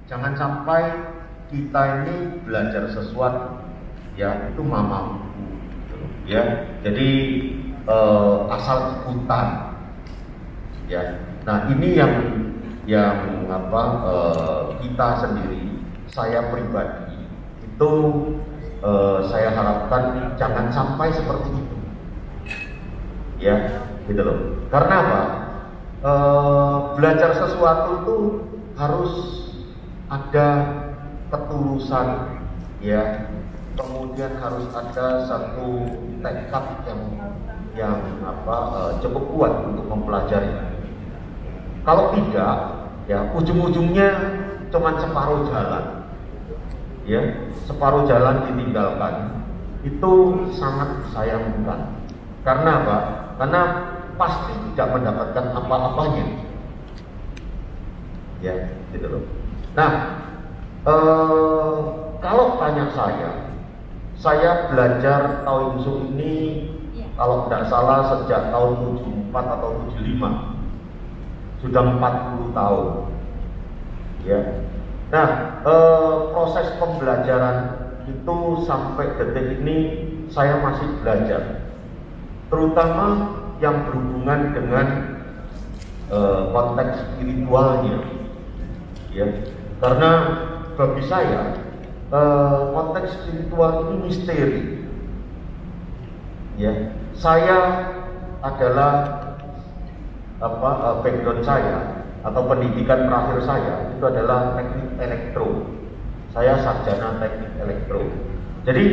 Jangan sampai kita ini belajar sesuatu ya itu mampu ya. Jadi asal ikutan ya. Nah ini yang kita sendiri, saya pribadi itu saya harapkan jangan sampai seperti itu ya, gitu loh. Karena apa? Belajar sesuatu itu harus ada ketulusan ya, kemudian harus ada satu tekad yang cukup kuat untuk mempelajari. Kalau tidak, ya ujung-ujungnya cuma separuh jalan, ya separuh jalan ditinggalkan. Itu sangat disayangkan. Karena apa? Karena pasti tidak mendapatkan apa-apanya, ya gitu loh. Nah, kalau tanya saya belajar Taoyusu ini kalau tidak salah sejak tahun 74 atau 75. Sudah 40 tahun ya. Nah, proses pembelajaran itu sampai detik ini saya masih belajar, terutama yang berhubungan dengan konteks spiritualnya ya. Karena bagi saya konteks spiritual ini misteri ya. Saya adalah background saya atau pendidikan terakhir saya itu adalah teknik elektro. Saya sarjana teknik elektro. Jadi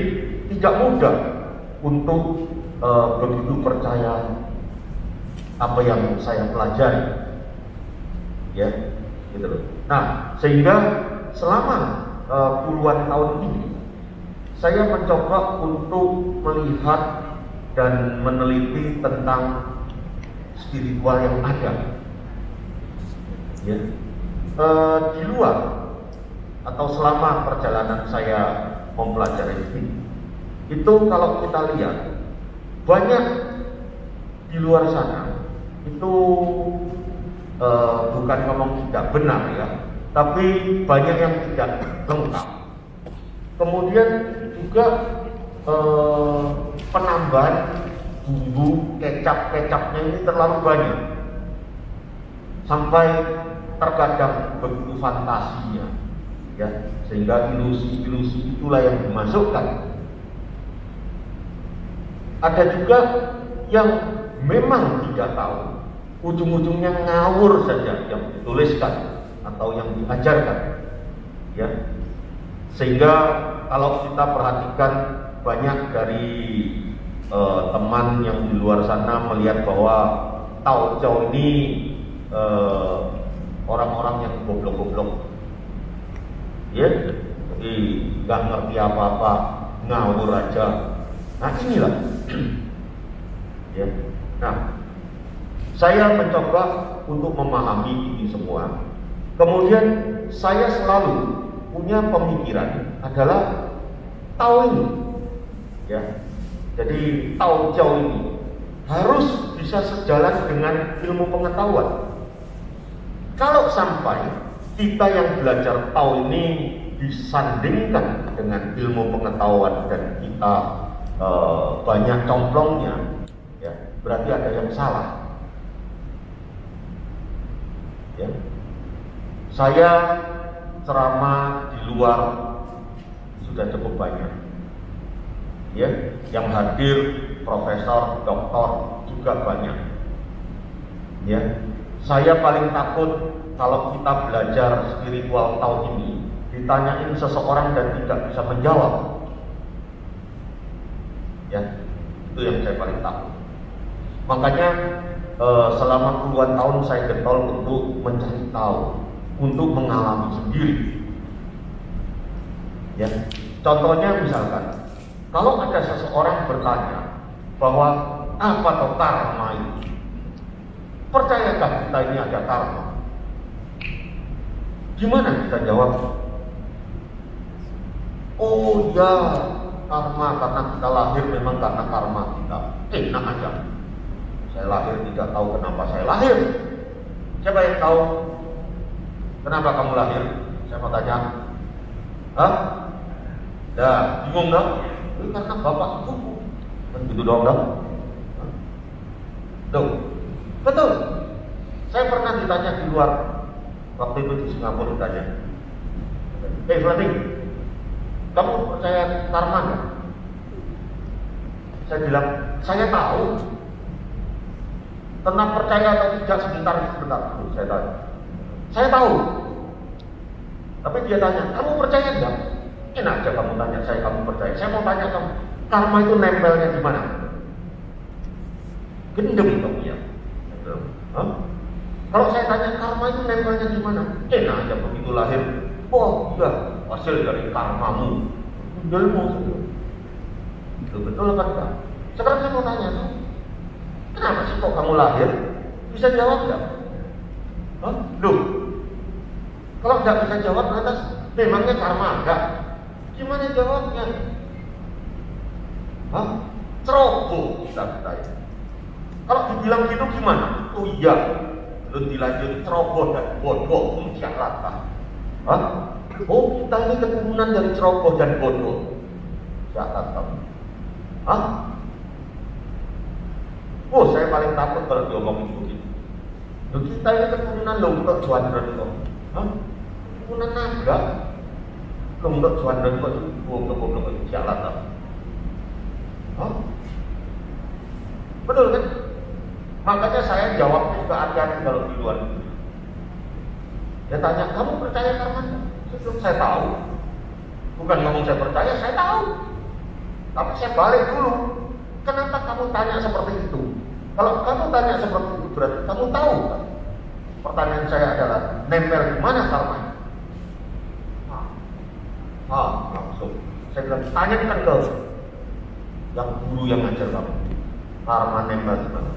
tidak mudah untuk begitu percaya apa yang saya pelajari, ya, gitu loh. Nah, sehingga selama puluhan tahun ini saya mencoba untuk melihat dan meneliti tentang spiritual yang ada ya. Di luar atau selama perjalanan saya mempelajari ini, itu kalau kita lihat banyak di luar sana itu bukan ngomong tidak benar ya, tapi banyak yang tidak lengkap. Kemudian juga penambahan bumbu kecap-kecapnya ini terlalu banyak, sampai terkadang begitu fantasinya ya, sehingga ilusi-ilusi itulah yang dimasukkan. Ada juga yang memang tidak tahu, ujung-ujungnya ngawur saja yang dituliskan atau yang diajarkan ya. Sehingga kalau kita perhatikan banyak dari teman yang di luar sana melihat bahwa Tao Chow ini orang-orang yang goblok-goblok ya, jadi nggak ngerti apa-apa, ngawur aja. Nah inilah ya. Nah, saya mencoba untuk memahami ini semua. Kemudian saya selalu punya pemikiran adalah Tao ini ya. Jadi Tao Chow ini harus bisa sejalan dengan ilmu pengetahuan. Kalau sampai kita yang belajar Tao ini disandingkan dengan ilmu pengetahuan dan kita banyak complongnya, ya, berarti ada yang salah. Ya. Saya ceramah di luar sudah cukup banyak. Ya, yang hadir profesor, doktor juga banyak. Ya, saya paling takut kalau kita belajar spiritual Tao ini ditanyain seseorang dan tidak bisa menjawab. Ya, itu yang saya paling takut. Makanya selama puluhan tahun saya getol untuk mencari tahu, untuk mengalami sendiri. Ya, contohnya misalkan, kalau ada seseorang bertanya bahwa apa itu karma itu, percayakah kita ini ada karma? Gimana kita jawab? Oh ya, karma karena kita lahir memang karena karma kita. Enak aja. Saya lahir tidak tahu kenapa saya lahir. Siapa yang tahu kenapa kamu lahir? Saya mau tanya, hah? Ya, bingung dong? Ini karena bapak ibuku. Kan gitu dong dong? Tuh, betul. Saya pernah ditanya di luar, waktu itu di Singapura ditanya, Fleming, kamu percaya karma nggak? Saya bilang, saya tahu. Tentang percaya atau tidak sebentar. Saya tanya, saya tahu. Tapi dia tanya, kamu percaya nggak? Enak aja kamu tanya saya, kamu percaya. Saya mau tanya kamu, karma itu nempelnya di mana? Gendem kamu ya. Hah? Kalau saya tanya karma itu nempelnya di mana? Enak aja begitu lahir. Oh iya, hasil dari karmamu. Ilmu saja. Itu betul kan enggak? Sekarang saya mau tanya, kenapa sih kok kamu lahir? Bisa jawab nggak? Hah? Loh, kalau nggak bisa jawab, lantas memangnya karma enggak? Gimana jawabnya? Hah? Ceroboh kita ya. Kalau dibilang gitu gimana? Oh iya, belum dilanjut ceroboh dan bodoh, sialan. Hah? Oh kita ini keturunan dari ceroboh dan bodoh. Sialan kamu. Hah? Oh saya paling takut kalau diomongin begitu. Loh, kita ini keturunan Lombok Juandren kok. Hah? Keturunan naga. Lombok Juandren kok goblok sialan kamu. Hah? Betul kan? Makanya saya jawabnya juga hati-hati kalau di luar itu. Dia tanya, kamu percaya karma? Saya tahu. Bukan ngomong saya percaya, saya tahu. Tapi saya balik dulu. Kenapa kamu tanya seperti itu? Kalau kamu tanya seperti itu berarti kamu tahu kan? Pertanyaan saya adalah, nempel di mana karma? Langsung. Saya bilang, tanyakan ke yang guru yang ngajar kamu. Karma nempel di mana?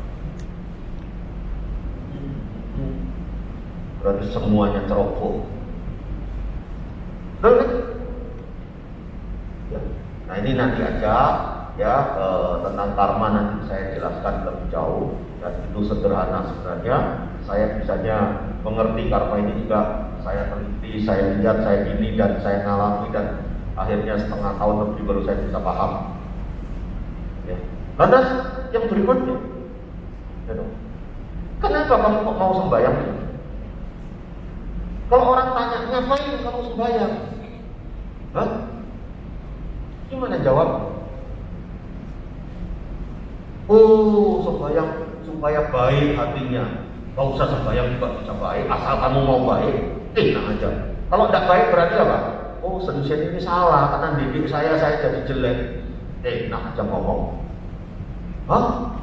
Berarti semuanya ceroboh. Betul kan? Ya. Nah ini nanti aja ya tentang karma nanti saya jelaskan lebih jauh dan itu sederhana sebenarnya. Saya bisanya mengerti karma ini juga saya teliti, saya lihat, saya gini dan saya ngalami dan akhirnya setengah tahun lebih baru saya bisa paham. Ya. Lantas yang berikutnya, ya, kenapa kamu kok mau sembahyang? Kalau orang tanya, ngapain kamu sembahyang? Hah? Gimana jawab? Oh, sembahyang supaya baik hatinya. Gak usah sembahyang juga bisa baik, asal kamu mau baik, enak aja. Kalau tidak baik berarti apa? Oh, sedisian ini salah, karena didik saya jadi jelek. Enak aja ngomong. Hah?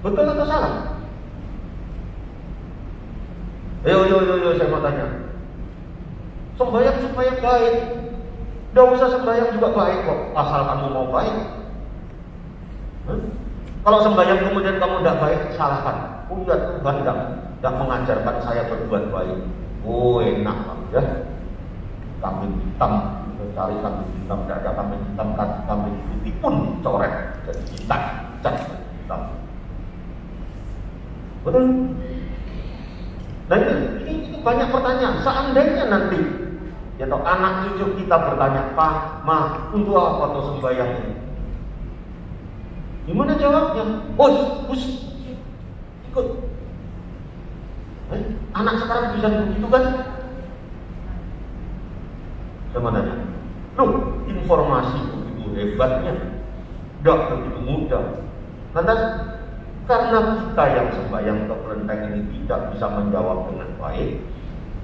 Betul atau salah? Yo, saya mau tanya. Sembahyang supaya baik. Tidak usah sembahyang juga baik kok, asal kamu mau baik. Kalau sembahyang kemudian kamu tidak baik, salahkan. Oh ya Tuhan tidak mengajarkan saya berbuat baik. Oh enak ya. Kambing hitam, cari kambing hitam, tidak ada kambing hitam, kambing putih pun coret jadi hitam, hitam. Betul? Dan ini banyak pertanyaan. Seandainya nanti ya toh anak cucu kita bertanya, Pak, Ma, untuk apa tuh sembahyang ini? Gimana jawabnya? Bus, ikut. Anak sekarang bisa begitu kan? Saya mau tanya, loh, informasi begitu hebatnya, tidak begitu mudah. Lantas karena kita yang sembahyang ke kelenteng ini tidak bisa menjawab dengan baik,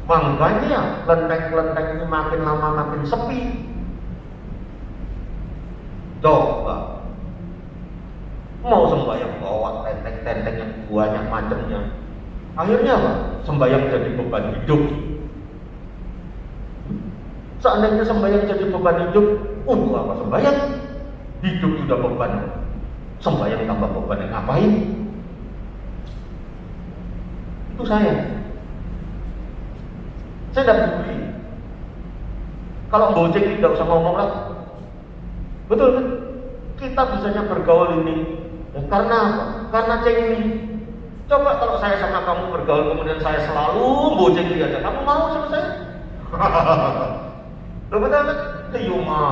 makanya kelenteng-kelenteng ini makin lama makin sepi. Coba mau sembahyang bawa tenteng-tenteng yang banyak macamnya, akhirnya apa? Sembahyang jadi beban hidup. Seandainya sembahyang jadi beban hidup, untuk apa sembahyang? Hidup sudah beban, sembahyang tambah beban, yang ngapain? Itu saya tidak peduli. Kalau Gojek tidak usah ngomong lagi. Betul kan? Kita bisanya bergaul ini ya, karena apa? Karena cengli. Coba kalau saya sama kamu bergaul kemudian saya selalu Gojek aja, kamu mau sama saya? Lo betul kan? Cuma,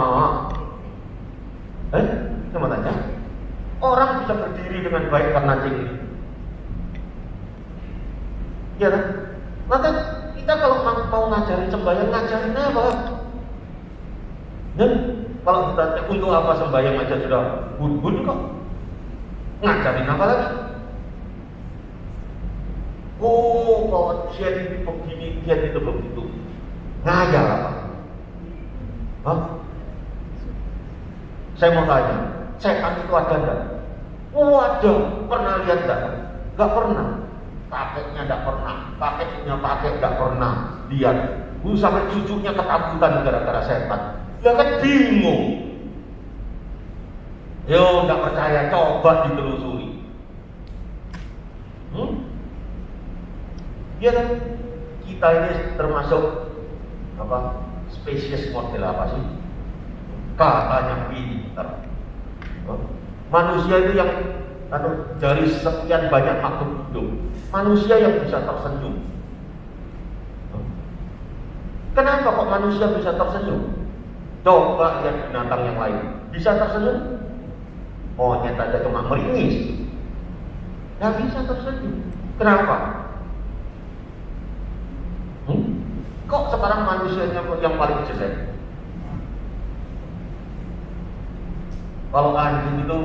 coba tanya. Orang bisa berdiri dengan baik karena ini. Ya kan? Maka kita kalau mau ngajarin sembahyang, ngajarin apa? Dan kalau kita untuk apa sembahyang aja sudah bun-bun kok, ngajarin apa lagi? Oh, kalau diet ini begini, diet itu begitu, ngajar apa? Hah? Saya mau tanya, setan itu ada enggak? Oh ada, pernah lihat enggak? Enggak pernah. Kakeknya enggak pernah, kakeknya enggak pernah lihat. Sampai cucunya ketakutan gara-gara setan. Ya kan bingung. Yo, enggak percaya, coba ditelusuri. Ya kan? Kita ini termasuk apa? Spesies model apa sih? Katanya pintar. Manusia itu yang dari sekian banyak makhluk hidup, manusia yang bisa tersenyum. Kenapa kok manusia bisa tersenyum? Coba lihat binatang yang lain, bisa tersenyum? Monyet aja cuma meringis, nggak bisa tersenyum. Kenapa? Kok sekarang manusianya yang paling jelek? Kalau anjing itu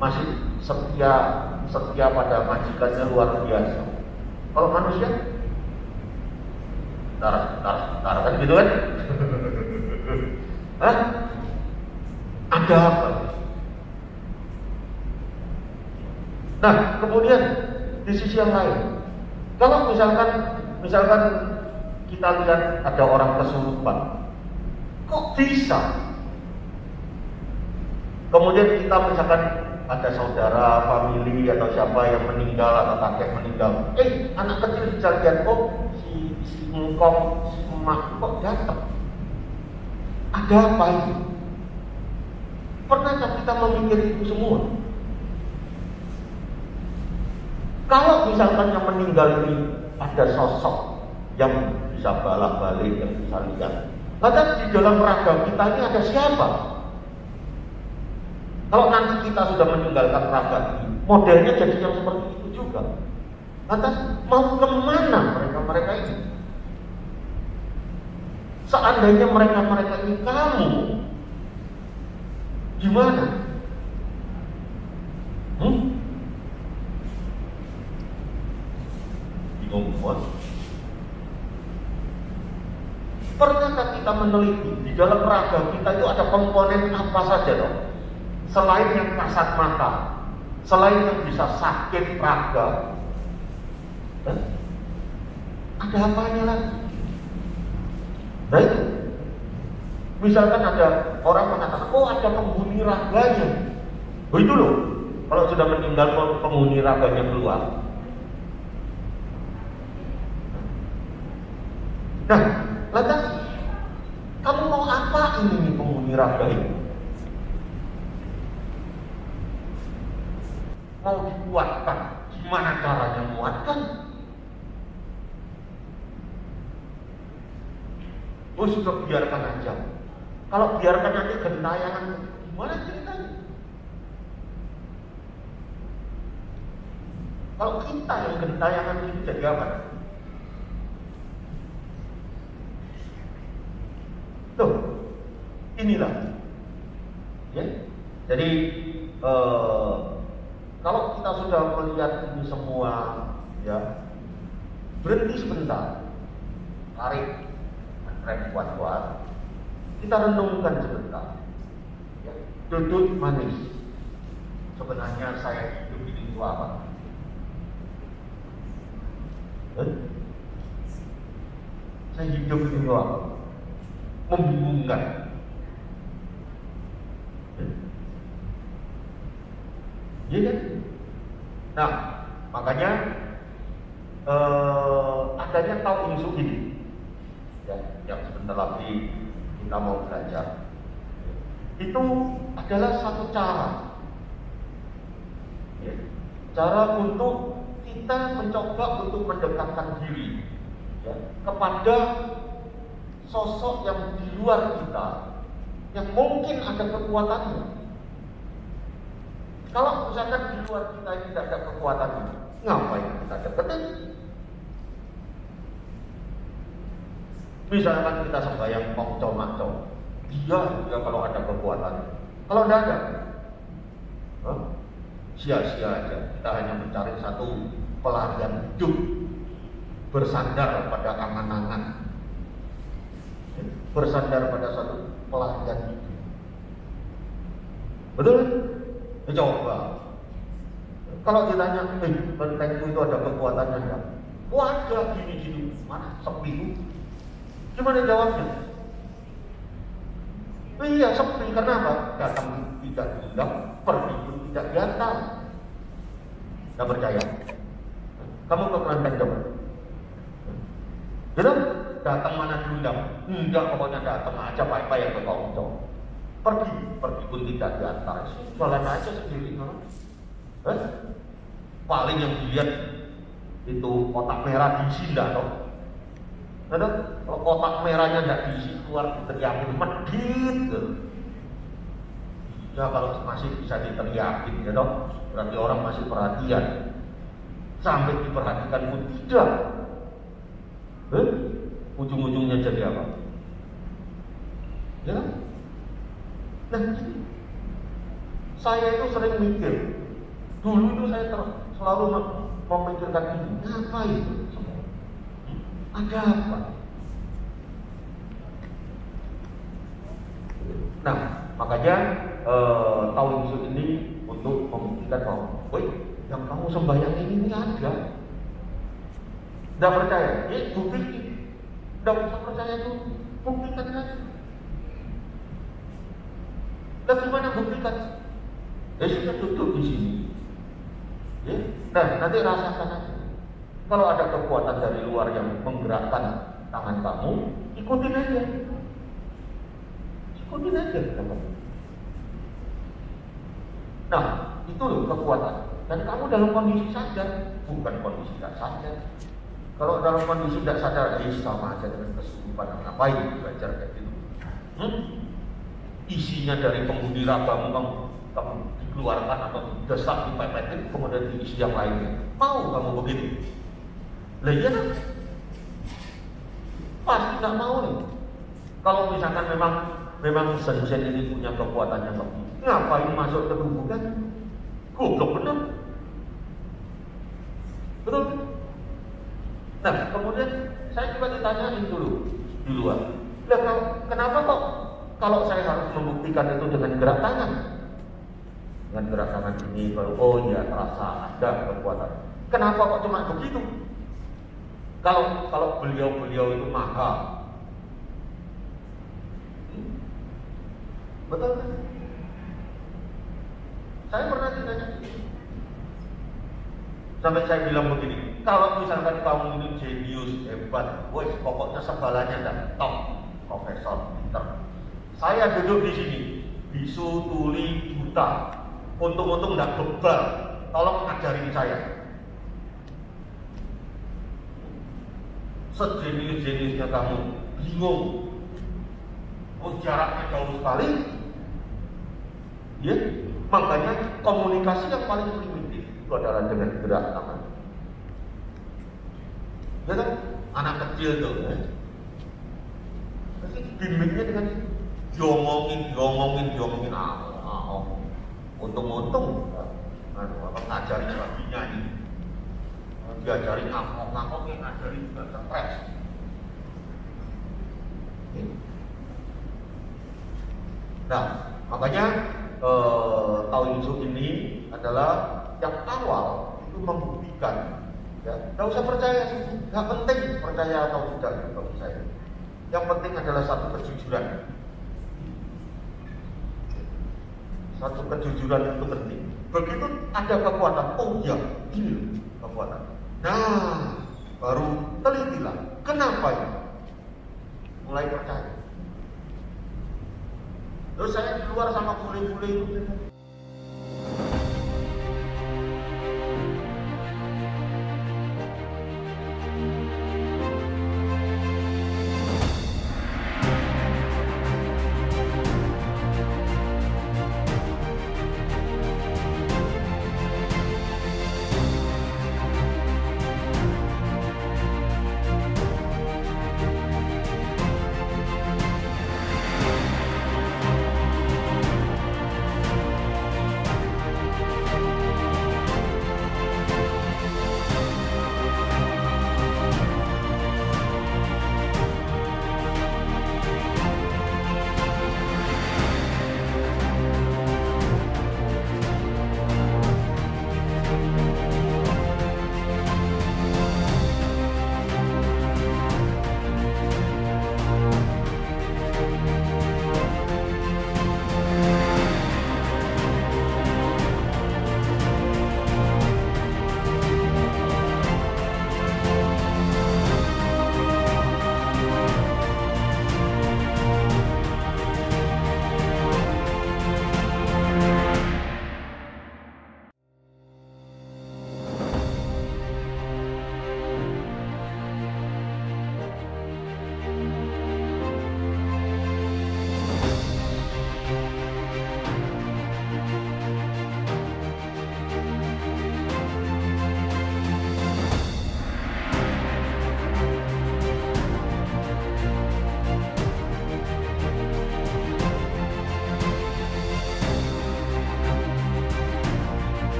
masih setia pada majikannya luar biasa. Kalau manusia, tar kan gitu kan? Hah? Ada apa? Nah, kemudian di sisi yang lain, kalau misalkan kita lihat ada orang kesurupan, kok bisa? Kemudian kita misalkan ada saudara, famili atau siapa yang meninggal atau kakek meninggal, anak kecil bisa lihat, oh si engkong, si emak kok datang? Ada apa ini? Pernahkah kita memikir itu semua? Kalau misalkan yang meninggal ini ada sosok yang bisa balik, yang bisa lihat, maka di dalam raga kita ini ada siapa? Kalau nanti kita sudah meninggalkan raga ini, modelnya jadi yang seperti itu juga. Lantas mau kemana mereka ini? Seandainya mereka ini kamu, gimana? Bingung buat. Pernahkah kita meneliti di dalam raga kita itu ada komponen apa saja dong? Selain yang kasat mata, selain yang bisa sakit raga, ada apanya lagi? Nah itu, misalkan ada orang mengatakan, oh ada penghuni raganya. Oh itu loh, kalau sudah meninggal penghuni raganya keluar. Nah, lantas kamu mau apa ini penghuni raga ini? Mau dikuatkan, gimana caranya menguatkan? Oh sudah biarkan aja. Kalau biarkan nanti gentayangan, gimana ceritanya? Kalau kita yang gentayangan itu jadi apa? Tuh, inilah. Ya, jadi kalau kita sudah melihat ini semua, ya berhenti sebentar, tarik rem kuat-kuat, kita renungkan sebentar, ya, duduk manis. Sebenarnya saya hidup ini itu apa? Saya hidup ini itu apa? Membingungkan. Iya kan? Nah, makanya adanya tau insuk ini, ya, yang sebentar lagi kita mau belajar. Itu adalah satu cara, ya, cara untuk kita mencoba untuk mendekatkan diri, ya, kepada sosok yang di luar kita, yang mungkin ada kekuatannya. Kalau misalkan di luar kita ini tidak ada kekuatannya, ngapain kita deketin? Misalkan kita sembahyang mongco-mongco, dia kalau ada kekuatan. Kalau tidak ada, sia-sia aja. Kita hanya mencari satu pelarian hidup, bersandar pada angan-angan, bersandar pada satu pelarian hidup. Betul? Coba. Kalau ditanya, bentengku itu ada kekuatannya enggak? Wadah gini-gini, mana sepi? Gimana jawabnya? Iya sepi, kenapa? Datang tidak diundang, pergi pun tidak diantar. Tidak percaya? Kamu ke kelenteng coba. Betul? Datang mana diundang? Enggak, pokoknya datang aja baik-baik ke kongco. Pergi pun tidak diantar. Jualan aja sendiri. Paling yang dilihat itu kotak merah diisi enggak toh? Kalau kotak merahnya enggak diisi, keluar diteriakin medit. Ya kalau masih bisa diteriakin ya toh, berarti orang masih perhatian. Sampai diperhatikan pun tidak. Ujung-ujungnya jadi apa? Ya. Nah, saya itu sering mikir. Dulu itu saya selalu memikirkan ini. Ngapain semua? Ada apa? Nah, makanya tahun ini untuk membuktikan bahwa, yang kamu sembahyang ini ada. Tidak percaya? Bukti. Tidak usah percaya itu, buktikan saja. Bagaimana buktikan? Sudah duduk di sini. Ya? Nah, nanti rasakan aja. Kalau ada kekuatan dari luar yang menggerakkan tangan kamu, ikutin aja. Ikutin aja. Nah, itu loh kekuatan. Dan kamu dalam kondisi sadar, bukan kondisi tidak sadar. Kalau dalam kondisi tidak sadar, sama aja dengan kesurupan. Ngapain belajar kayak gitu? Isinya dari penghuni ragamu kamu dikeluarkan atau didesak, dipepetin, kemudian diisi yang lainnya. Mau kamu begitu? Lah iya kan? Pasti nggak mau nih. Kalau misalkan memang sen-sen ini punya kekuatan yang lebih, ngapain masuk ke tubuh kan? Goblok bener. Betul? Nah, kemudian saya juga ditanyain dulu di luar. Lah kenapa kok kalau saya harus membuktikan itu dengan gerak tangan? Dengan gerak tangan ini baru, iya terasa ada kekuatan. Kenapa kok cuma begitu? Kalau beliau itu maha. Betul kan? Saya pernah ditanya sampai saya bilang begini, kalau misalkan kamu ini jenius, hebat, pokoknya sebalanya dan top, profesor, pinter. Saya duduk di sini, bisu, tuli, buta. Untung-untung tidak bebal. Tolong ajarin saya. Sejenius-jeniusnya kamu bingung. Jaraknya jauh sekali. Ya, makanya komunikasi yang paling primitif itu adalah dengan gerak tangan. Ya kan? Anak kecil tuh, ya. Pasti bimbingnya dengan diomongin untung-untung ngajarin babinya ini, diajarin ngakok yang ngajarin juga stres. Nah, makanya Taoyusu ini adalah yang awal itu membuktikan, ya, nggak usah percaya sih, nggak penting percaya atau tidak bagi saya. Yang penting adalah satu kejujuran. Satu kejujuran itu penting. Begitu ada kekuatan, oh iya, ini kekuatan. Nah, baru telitilah. Kenapa ya? Mulai percaya. Terus saya di luar sama bule-bule itu.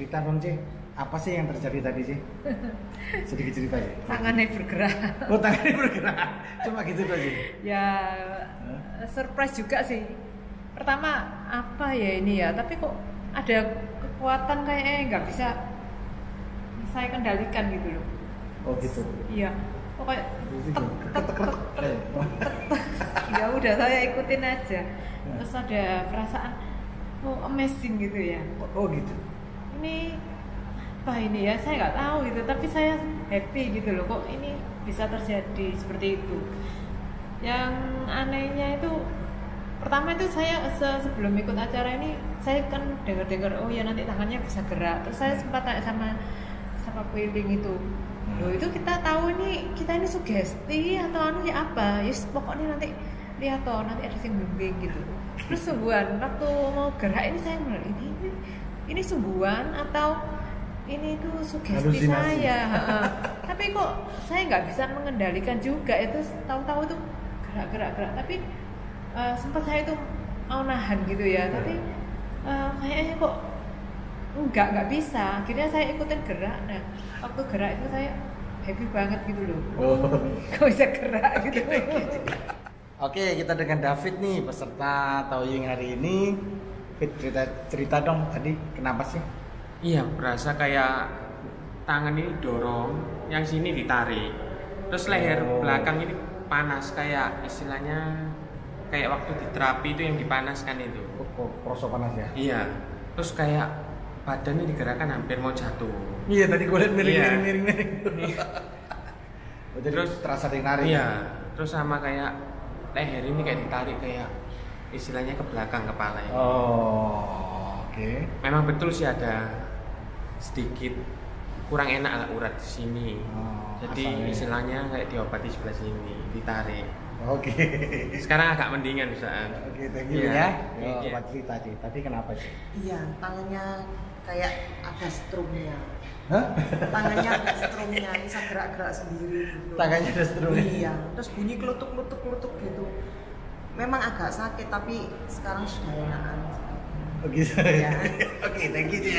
cerita dong Ci, apa sih yang terjadi tadi Ci? Sedikit cerita ya. Tangannya bergerak. Oh tangannya bergerak, cuma gitu aja Ci? Ya surprise juga sih. Pertama apa ya ini ya, tapi kok ada kekuatan kayaknya nggak bisa saya kendalikan gitu loh. Oh gitu? Iya, pokoknya ya udah saya ikutin aja. Terus ada perasaan amazing gitu ya. Oh gitu? Ini apa ini ya, saya nggak tahu gitu, tapi saya happy gitu loh, kok ini bisa terjadi seperti itu. Yang anehnya itu pertama itu saya sebelum ikut acara ini saya kan dengar oh ya nanti tangannya bisa gerak, terus saya sempat tanya sama keliling itu, loh itu kita tahu ini kita ini sugesti atau anu ya apa, yes pokoknya nanti lihat toh nanti ada yang bimbing gitu. Terus sungguhan waktu mau gerak ini saya bilang ini sungguhan atau ini tuh sugesti saya. Tapi kok saya nggak bisa mengendalikan juga, itu tahu-tahu itu gerak, tapi sempat saya itu mau nahan gitu ya, tapi kayaknya kok nggak bisa. Akhirnya saya ikutin gerak. Nah waktu gerak itu saya happy banget gitu loh. Kok bisa gerak gitu. Oke, kita dengan David nih peserta Taoying hari ini. Cerita dong tadi kenapa sih? Iya, berasa kayak tangan ini dorong, yang sini ditarik. Terus leher belakang ini panas, kayak istilahnya kayak waktu di terapi itu yang dipanaskan itu. Oh, prosop panas ya? Iya. Terus kayak badannya digerakkan hampir mau jatuh. Iya, tadi gue liat miring. Jadi terus terasa ditarik. Iya. Terus sama kayak leher ini kayak ditarik, kayak istilahnya ke belakang kepala ini. Oh, oke. Memang betul sih ada sedikit kurang enak lah urat di sini. Jadi asalnya. istilahnya kayak diobati sebelah sini, ditarik. Oke. Sekarang agak mendingan bisa. Oke, thank you Iya. ya. Iya. Buat cerita tadi. Tadi kenapa sih? Iya, tangannya kayak ada strumnya. Hah? Tangannya ada strumnya, bisa gerak-gerak sendiri gitu. Tangannya ada strumnya? Iya, terus bunyi kelutuk gitu. Memang agak sakit, tapi sekarang sudah enakan. Oh gitu. Iya. Oke, thank you Ci